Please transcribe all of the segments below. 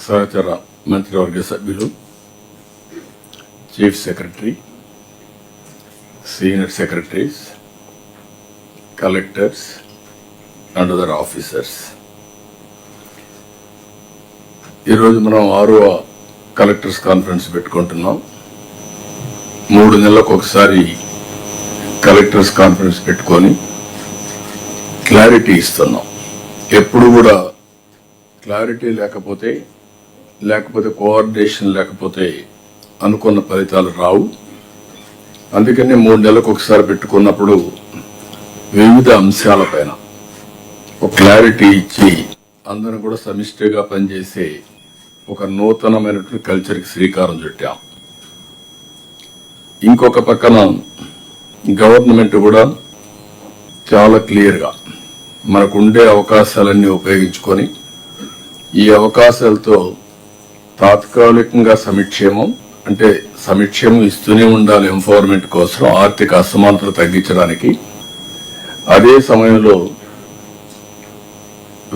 సహచర మంత్రివర్గ సభ్యులు, chief secretary, senior secretaries, collectors and other officers. ఈరోజు మనం 6వ కలెక్టర్స్ కాన్ఫరెన్స్ పెట్టుకుంటున్నాం. 3 నెలలకు ఒకసారి కలెక్టర్స్ కాన్ఫరెన్స్ పెట్టుకొని క్లారిటీ ఇస్తున్నాం. ఎప్పుడు కూడా క్లారిటీ లేకపోతే కోఆర్డినేషన్ లేకపోతే అనుకున్న ఫలితాలు రావు. అందుకని 3 నెలలకు ఒకసారి పెట్టుకున్నప్పుడు వివిధ అంశాలపైన ఒక క్లారిటీ ఇచ్చి అందరం కూడా సమిష్టిగా పనిచేసే ఒక నూతనమైనటువంటి కల్చర్కి శ్రీకారం చుట్టాం. ఇంకొక పక్కన గవర్నమెంట్ కూడా చాలా క్లియర్గా మనకుండే అవకాశాలన్నీ ఉపయోగించుకొని ఈ అవకాశాలతో తాత్కాలికంగా సంక్షేమం ఇస్తూనే ఉండాలి. ఎంపవర్మెంట్ కోసం ఆర్థిక అసమానతలు తగ్గించడానికి, అదే సమయంలో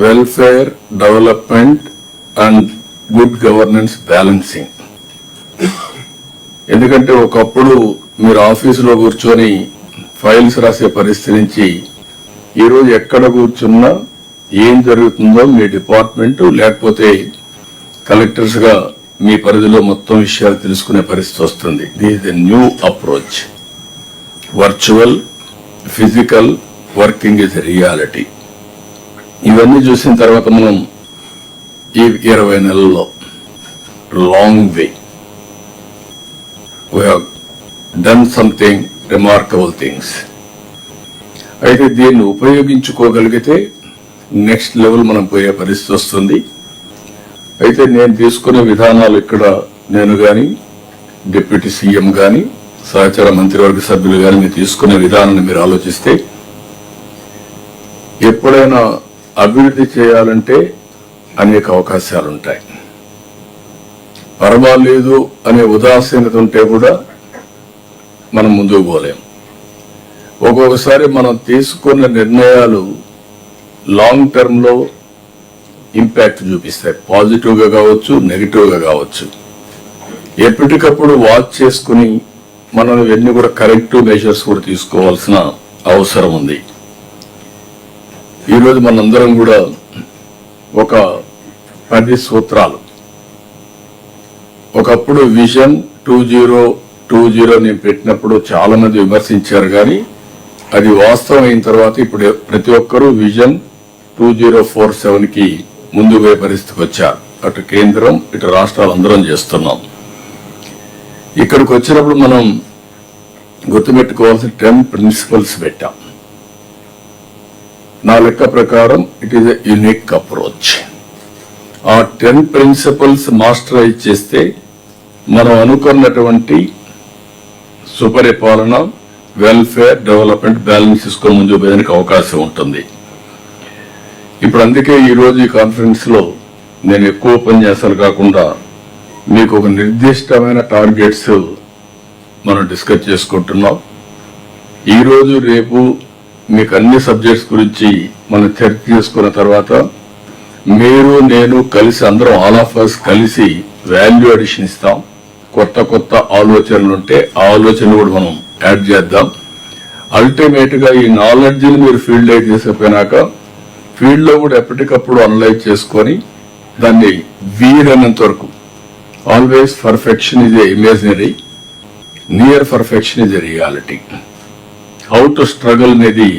welfare, development and good governance balancing. ఎందుకంటే ఒకప్పుడు మీరు ఆఫీసులో కూర్చొని ఫైల్స్ రాసే పరిస్థితి నుంచి ఈరోజు ఎక్కడ కూర్చున్నా ఏం జరుగుతుందో మీ డిపార్ట్మెంట్ లేకపోతే కలెక్టర్స్ గా మీ పరిధిలో మొత్తం విషయాలు తెలుసుకునే పరిస్థితి వస్తుంది. This is a new approach. Virtual, physical working is a reality. ఇవన్నీ చూసిన తర్వాత మనం ఈ 20 నెలల్లో long way we have done something remarkable things. అయితే దీన్ని ఉపయోగించుకోగలిగితే నెక్స్ట్ లెవెల్ మనం పోయే పరిస్థితి వస్తుంది. అయితే నేను తీసుకునే విధానాలు ఇక్కడ నేను గాని, డిప్యూటీ సీఎం గాని, సహచర మంత్రివర్గ సభ్యులు గాని మీరు తీసుకునే విధానాన్ని మీరు ఆలోచిస్తే, ఎప్పుడైనా అభివృద్ధి చేయాలంటే అనేక అవకాశాలుంటాయి. పర్వాలేదు అనే ఉదాసీనత ఉంటే కూడా మనం ముందుకు పోలేం. ఒక్కొక్కసారి మనం తీసుకున్న నిర్ణయాలు లాంగ్ టర్మ్ లో ఇంపాక్ట్ చూపిస్తాయి. పాజిటివ్ గా కావచ్చు, నెగిటివ్ గా కావచ్చు. ఎప్పటికప్పుడు వాచ్ చేసుకుని మనం ఇవన్నీ కూడా కరెక్టివ్ మెజర్స్ కూడా తీసుకోవాల్సిన అవసరం ఉంది. ఈరోజు మనందరం కూడా ఒక 10 సూత్రాలు, ఒకప్పుడు విజన్ 2020 నేను పెట్టినప్పుడు చాలా మంది విమర్శించారు, కానీ అది వాస్తవం అయిన తర్వాత ఇప్పుడు ప్రతి ఒక్కరూ విజన్ 2047 కి ముందు పోయే పరిస్థితికి వచ్చారు. అటు కేంద్రం, ఇటు రాష్ట్రాలు అందరం చేస్తున్నాం. ఇక్కడికి వచ్చినప్పుడు మనం గుర్తుపెట్టుకోవాల్సిన 10 ప్రిన్సిపల్స్ పెట్టాం. నా లెక్క ప్రకారం it is a unique approach. ఆ 10 ప్రిన్సిపల్స్ మాస్టరైజ్ చేస్తే మనం అనుకున్నటువంటి సుపరిపాలన, వెల్ఫేర్, డెవలప్మెంట్ బ్యాలెన్స్ తీసుకొని ముందుకు పోయేందుకు అవకాశం ఉంటుంది. ఇప్పుడు అందుకే ఈరోజు ఈ కాన్ఫరెన్స్ లో నేను ఎక్కువ ఉపన్యాసాలు కాకుండా మీకు ఒక నిర్దిష్టమైన టార్గెట్స్ మనం డిస్కస్ చేసుకుంటున్నాం. ఈరోజు రేపు మీకు అన్ని సబ్జెక్ట్స్ గురించి మనం చర్చ చేసుకున్న తర్వాత మీరు నేను కలిసి అందరం ఆల్ ఆఫ్ అస్ కలిసి వాల్యూ అడిషన్ ఇస్తాం. కొత్త ఆలోచనలు ఉంటే ఆ ఆలోచనలు కూడా మనం యాడ్ చేద్దాం. అల్టిమేట్ గా ఈ నాలెడ్జ్ ని మీరు ఫీల్డ్ అవుట్ చేసిపోయినాక ఫీల్డ్ లో కూడా ఎప్పటికప్పుడు అనలైజ్ చేసుకొని దాన్ని వీలైనంత వరకు, always perfection is a imaginary, near perfection is a reality. How to struggle అనేది